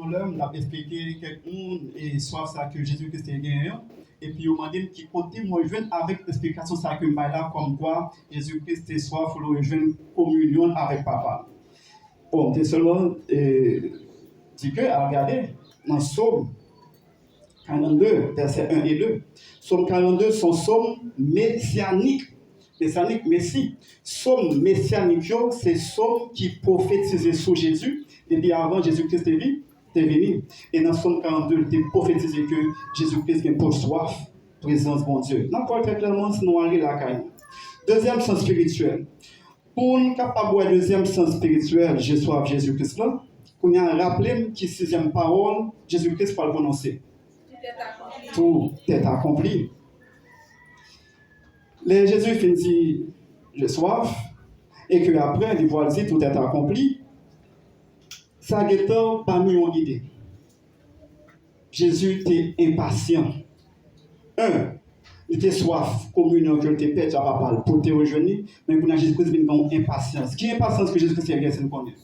tout à l'heure, on a expliqué quelqu'un et soit ça que Jésus-Christ est gagné. Et puis, on m'a dit qu'il côté, moi, je viens avec l'explication ça que là, comme quoi Jésus-Christ est soif, il je viens communion avec Papa. Bon, c'est seulement dit que, à regarder, dans Somme 42, versets 1 et 2. Somme 42, son somme messianique. Messianique, Messie. Somme messianique, c'est somme qui prophétisait sur Jésus. Et puis avant Jésus-Christ est venu. Et dans Somme 42, il prophétisé que Jésus-Christ est pour soif, présence de mon Dieu. Donc, pour très clairement, c'est nous aller la caille. Deuxième sens spirituel. Pour nous capable de deuxième sens spirituel, je sois Jésus-Christ là. On a rappelé qui sixième parole, Jésus-Christ va le prononcer. Tout est accompli. Les Jésus finit j'ai soif et que après il voit dire tout est accompli. Ça guettant parmi une idée. Jésus était impatient. Il était soif, communion que tu pètes à papa pour te rejoindre, mais pour Jésus-Christ il a impatience. Qui est impatience que Jésus-Christ est bien, c'est nous connaît.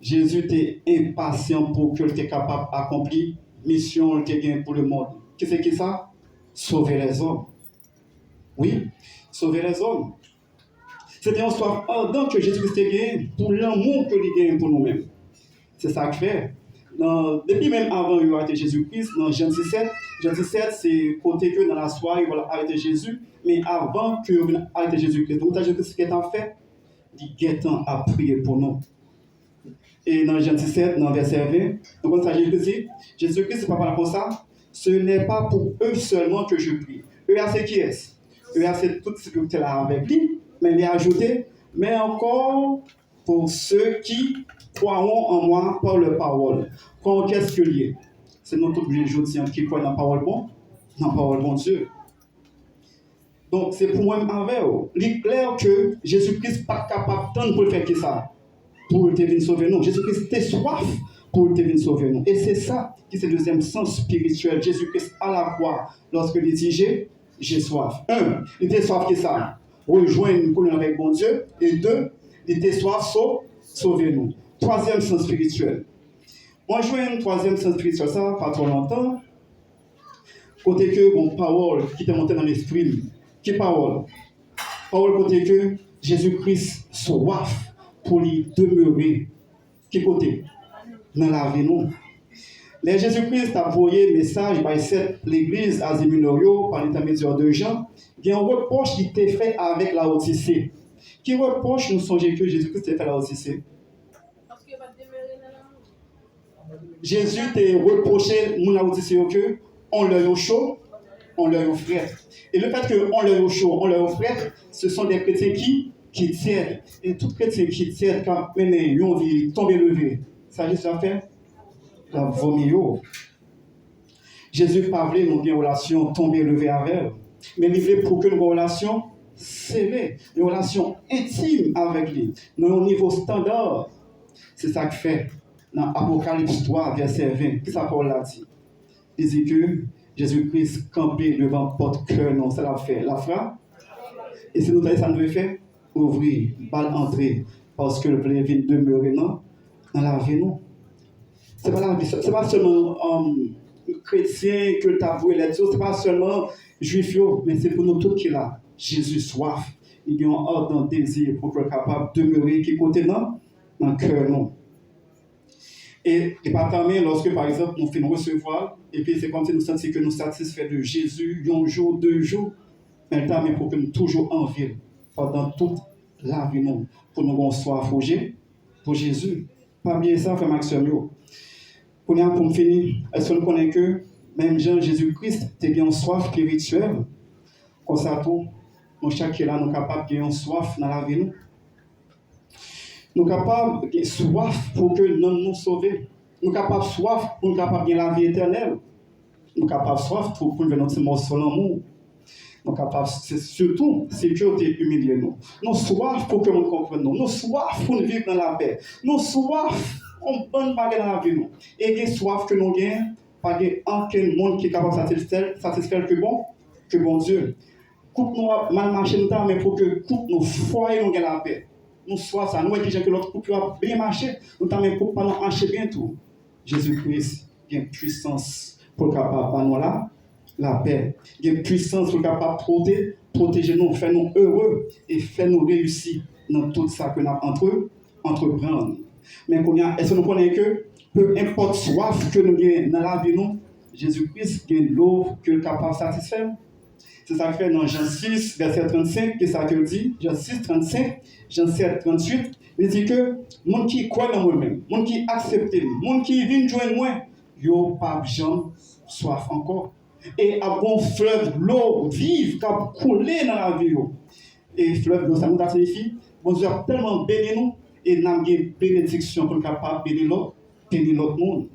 Jésus était impatient pour que tu sois capable d'accomplir mission qu'il a pour le monde. Qu'est-ce que c'est ça? Sauver les hommes. Oui, sauver les hommes. C'était un soif ardent que Jésus-Christ a gagné pour l'amour que il gagne pour nous-mêmes. C'est ça qu'il fait. Depuis même avant il a arrêté Jésus-Christ, dans Jean 17, c'est côté que dans la soirée, il va arrêter Jésus, mais avant qu'il arrête Jésus-Christ. Donc, Jésus-Christ, ce qu'il a fait, il guettant à prier pour nous. Et dans Jean 17, dans verset 20, donc ça Jésus-Christ, c'est pas comme ça. Ce n'est pas pour eux seulement que je prie. Eux, c'est qui est-ce? Eux, c'est tout ce que tu as avec lui, mais il a ajouté, mais encore pour ceux qui croiront en moi par leur parole. Qu'est-ce que lié? C'est nous tous les jours qui croient dans la parole bon, dans la parole bon Dieu. Donc c'est pour moi avec eux. Il est clair que Jésus-Christ n'est pas capable de pour faire ça. Pour te venir sauver nous. Jésus-Christ était soif pour te venir sauver nous. Et c'est ça qui est le deuxième sens spirituel. Jésus-Christ à la croix, lorsque il dit j'ai soif. Il était soif que ça. Rejoindre pour nous avec bon Dieu. Et deux, il était soif sauver nous. Troisième sens spirituel. Moi, je vois un troisième sens spirituel, ça, pas trop longtemps. Côté que, bon, parole qui te monté dans l'esprit. Qui parole? Parole côté que Jésus-Christ soif pour y demeurer. Qui côté? Dans la vie, non. Les Jésus-Christ a envoyé un message par l'église à Zéminorio par l'intermédiaire de Jean. Il y a un reproche qui était fait avec la Odyssée. Qui reproche nous songer que Jésus-Christ a fait la Odyssée? Jésus t'a reproché mon Odyssée que on leur chaud, on leur frère. Et le fait qu'on leur chaud, on leur frère, ce sont des chrétiens qui tiennent. Et tout chrétien qui tiennent quand ils vie tomber levé. Ça juste à faire la vomir. Jésus parlait nous une relation tomber levé avec elle. Mais il voulait pour que nous ayons une relation serrée, une relation intime avec lui, dans un niveau standard. C'est ça qu'il fait dans Apocalypse 3, verset 20. Qu'est-ce que ça Paul l'a dit? Il dit que Jésus-Christ campé devant porte cœur, non, ça l'a fait. La frappe. Et c'est nous ça nous devait faire ouvrir, balle entrer, parce que le plein vient demeurer non, dans la vie, non. C'est pas seulement chrétien que tu as voué les choses, c'est pas seulement juif, mais c'est pour nous tous qui là. Jésus soif. Il y a un ardent désir pour être capable de demeurer qui côté dans le cœur, non. Et pas terminé lorsque, par exemple, nous finissons recevoir, et puis c'est comme si nous sentons que nous satisfaits de Jésus, un jour, 2 jours, mais le pour que nous toujours en ville, pendant toute la vie, nous, pour nous avoir soif pour Jésus. Pas bien ça, frère Maxime. Pour nous finir, est-ce que nous connaissons que même Jean Jésus-Christ a bien soif spirituelle? Comme ça, tout, nous, chaque là, nous sommes capables de gagner soif dans la vie, nous. Nous sommes capables de soif pour que nous nous sauvions. Nous sommes capables de soif pour nous capables de la vie éternelle. Nous sommes capables de soif pour que notre morceau d'amour. Nous sommes capables, c'est surtout, sécurité humilier nous. Nous soif pour que nous comprenions. Nous soif pour nous vivre dans la paix. Nous soif pour bonne bagarre dans la vie. Et nous soif que nous gagnons, pas aucun monde qui est capable de satisfaire que bon Dieu. Coupe nous mal marcher nous mais pour que coupe nos foyers nous gagnent la paix. Nous soif ça, nous exigeons que l'autre couple va bien marcher, nous t'en même pour pas marcher bien tout. Jésus-Christ a une puissance pour capable de nous la paix. Il y a une puissance pour capable de protéger nous, faire nous heureux et faire nous réussir dans tout ça que nous avons entreprendre. Mais est-ce que nous connaissons que peu importe soif que nous avons dans la vie, Jésus-Christ a l'eau que est capable de satisfaire. C'est ça que fait dans Jean 6, verset 35, que ça que dit, Jean 6, 35, Jean 7, 38, il dit que les gens qui croient dans moi-même, les gens qui acceptent, les gens qui viennent joindre moi, ils n'ont pas besoin soif encore. Et à bon fleuve, l'eau vive qui a coulé dans la vie. Et fleuve, l'eau, ça nous a signifié, bon Dieu a tellement béni nous, et nous avons une bénédiction pour être capable de bénir l'autre monde.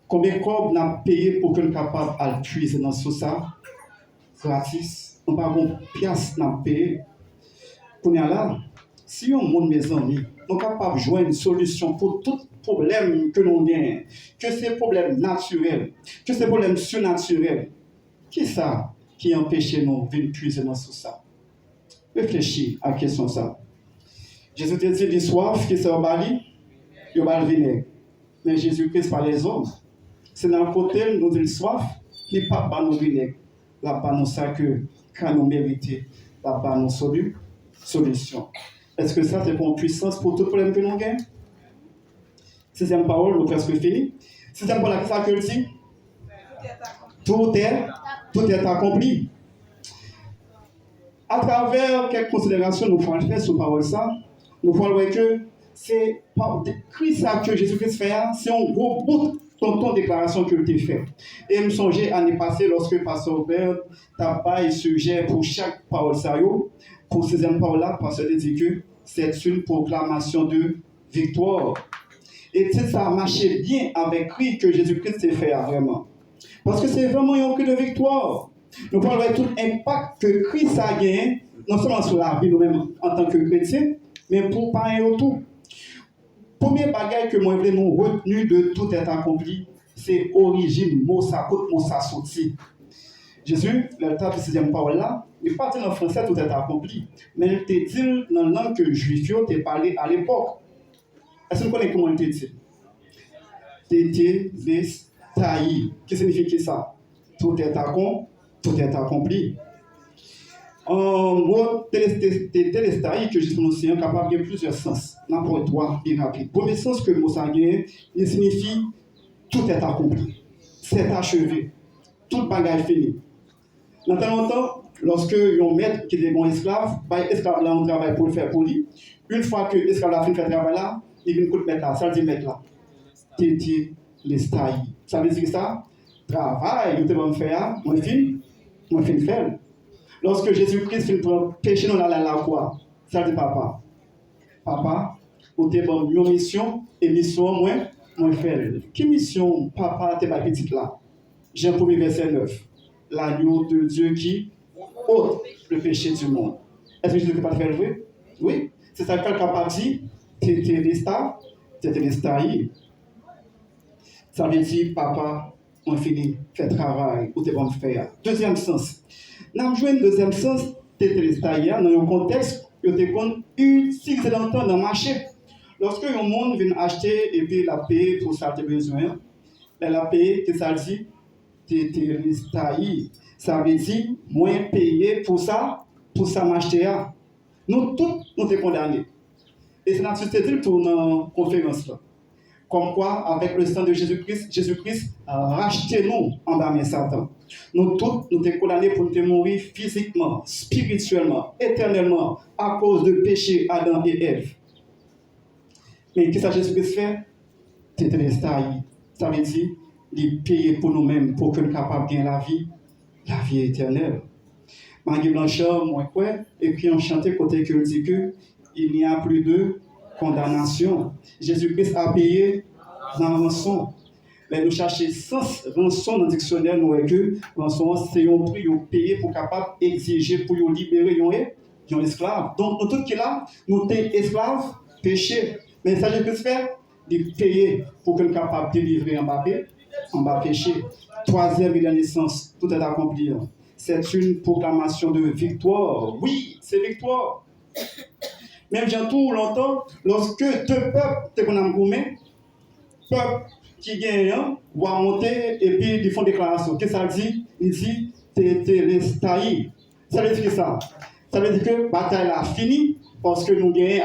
Combien de corps nous avons payé pour être capable de puiser dans ce ça? Gratis. Nous n'avons pas de pièce à payer. Pour là, si on monte mes amis, nous sommes capables de joindre une solution pour tout problème que nous avons, que c'est problème naturel, que c'est problème surnaturel. Qui est ça qui empêche nous de puiser dans tout ça? Réfléchis à la question ça. Jésus te dit, les soif qui sont au Bali, il va le vinaigre. Mais Jésus-Christ par les hommes. C'est dans le côté nous dit soif, il n'est pas par nos vinaigres. Là, pas nous ça que quand nous méritons, là, pas nos solutions. Est-ce que ça, c'est pour une puissance pour tout problème que nous avons? Sixième parole, nous presque fini. Sixième parole, qu'est-ce que dit? Tout est accompli. À travers quelques considérations, nous pouvons faire sur parole ça. Nous pouvons voir que c'est par Christ que Jésus-Christ fait, c'est un gros bout de déclaration que tu as fait. Et je me songeais l'année passée lorsque Pasteur Robert t'a pas sujet pour chaque parole ça pour ces paroles là, Pasteur dit que c'est une proclamation de victoire. Et ça a marché bien avec Christ que Jésus-Christ s'est fait vraiment. Parce que c'est vraiment un cri de victoire. Nous parlons de tout l'impact que Christ a gagné, non seulement sur la vie nous-mêmes en tant que chrétiens, mais pour parler autour. Premier bagage que moi voulais nous retenir de tout est accompli, c'est origine, mot ça coûte, mot ça sorti. Jésus, le temps de sixième parole là, il n'est pas dit en français tout est accompli, mais il te dit dans la langue que le juif t'a parlé à l'époque. Est-ce que vous connaissez comment il te dit? Tételestai. Qu'est-ce que signifie ça? Tout est accompli. En mot tételestai que je prononce, est capable de plusieurs sens. N'importe quoi, bien rapide. Premier sens que le mot ça gagne, il signifie tout est accompli. C'est achevé. Tout bagage fini. Dans tant longtemps, lorsque un maître qui est un esclave, l'esclave là on travaille pour le faire pour lui. Une fois que l'esclave a fini de faire travail là, il vient de mettre là, ça veut dire mettre là. Tételestai. Ça veut dire ça? Travail, je vais faire, moi fin faire. Lorsque Jésus-Christ finit pour pécher dans la croix, ça dit papa. Papa, vous avez une mission et mission moi faire. Quelle mission papa t'es pas petite là? Jean 1er verset 9. L'agneau de Dieu qui ôte le péché du monde. Est-ce que Jésus ne peut pas faire vrai? Oui. C'est ça que le capable dit. Tételestai. Ça veut dire papa, on finit, fait travail, ou t'es bon faire. Deuxième sens. Nous avons joué un deuxième sens, tételestai, dans un contexte où tu es utilisé longtemps dans le marché. Lorsque un monde vient acheter et puis la payer pour ça tes besoins, la payer, que ça dit, tételestai. Ça veut dire, moins payer pour ça m'acheter. Nous tous, nous sommes condamnés. Et c'est notre pour une conférence là. Comme quoi, avec le sang de Jésus-Christ a racheté nous en bas de Satan. Nous tous, nous sommes condamnés pour nous mourir physiquement, spirituellement, éternellement, à cause de péché Adam et Ève. Mais qu'est-ce que Jésus-Christ fait? Tételestai. Ça veut dire, il paye pour nous-mêmes, pour que nous soyons capables de gagner la vie éternelle. Marie Blanchard, moi, quoi, et puis on chantait côté que dit que il n'y a plus de condamnation. Jésus-Christ a payé dans rançon. Mais nous cherchons sens rançon dans le dictionnaire, nous voyons que rançon, c'est un prix payé pour capable exiger, pour libérer un esclave. Donc, nous tous qui là, nous sommes esclaves, péché. Mais ça, Jésus-Christ fait, il payer pour que nous soyons capables de délivrer en bas péché. Troisième et dernier sens, tout est accompli. C'est une proclamation de victoire. Oui, c'est victoire. Même j'ai tout longtemps, lorsque deux peuples te qu'on a gourmé, peuple qui gagne, va monter et puis ils font déclaration. Qu'est-ce que ça dit? Il dit, Tétélestai. Ça veut dire ça. Ça veut dire que la bataille a fini parce que nous gagnons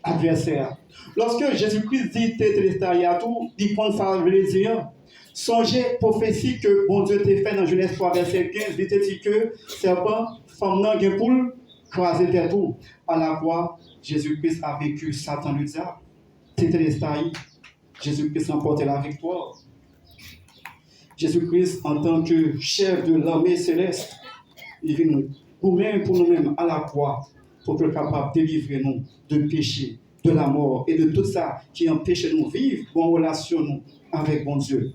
adversaire. Lorsque Jésus-Christ dit Tétélestai à tout, il prend ça veut dire. Songez prophétie que bon Dieu t'a fait dans Genèse 3, verset 15, il te dit que serpent, femme nan gen poule, croiser tes tout. À la croix, Jésus-Christ a vécu Satan le diable. Tétélestai. Jésus-Christ a remporté la victoire. Jésus-Christ, en tant que chef de l'armée céleste, il vient pour nous-mêmes à la croix, pour être capable de délivrer nous de péché, de la mort et de tout ça qui empêche de nous vivre en relation avec bon Dieu.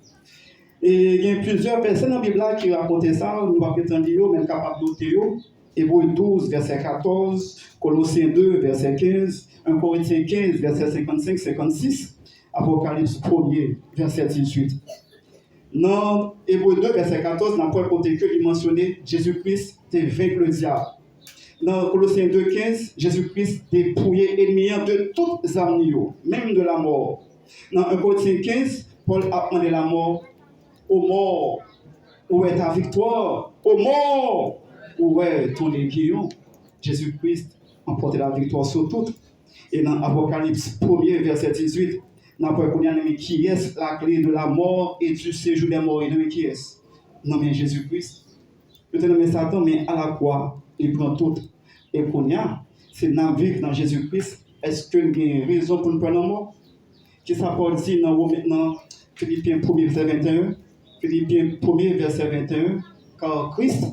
Et il y a plusieurs personnes dans la Bible qui racontent ça, nous ne pouvons pas prétendre, même capable de Hébreux 12, verset 14, Colossiens 2, verset 15, 1 Corinthiens 15, verset 55-56, Apocalypse 1er, verset 18. Dans Hébreux 2, verset 14, dans le côté que il mentionnait Jésus-Christ a vaincu le diable. Dans Colossiens 2, 15, Jésus-Christ a dépouillé l'ennemi de toutes les armes, même de la mort. Dans 1 Corinthiens 15, Paul a demandé la mort aux morts. Où est ta victoire? Aux morts! Où est ton aiguillon? Jésus-Christ a emporté la victoire sur tout. Et dans Apocalypse 1er, verset 18, nous avons qui est la clé de la mort et du séjour des morts. Et qui est? Non, mais Jésus-Christ. Peut-être nommé Satan, mais à la croix, il prend tout. Et qu'on a, c'est dans vivre dans Jésus-Christ. Est-ce que nous avons raison pour nous prendre la mort? Qui ça Paul dit dans Philippiens 1er, verset 21? Philippiens 1er, verset 21. Car Christ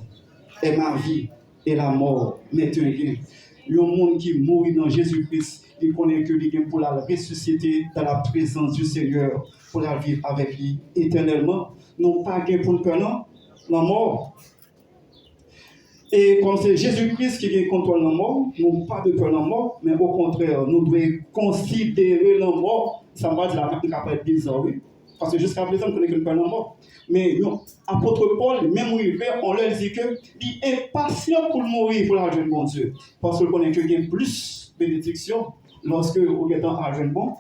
est ma vie et la mort m'est un gain. Il y a un monde qui mourit dans Jésus-Christ. Il connaît que lui pour la ressusciter dans la présence du Seigneur, pour la vivre avec lui éternellement. Non pas gain pour le peur, la mort. Et comme c'est Jésus-Christ qui vient contrôler la mort, non pas de peur la mort, mais au contraire, nous devons considérer la mort. Ça va dire la même capable bizarre, oui. Parce que jusqu'à présent, on connaît que le peur la mort. Mais l'apôtre Paul, même on leur dit que il est impatient pour mourir pour la jeune bon Dieu. Parce qu'on connaît qu'il y a plus de bénédiction lorsque vous êtes dans la jeune bon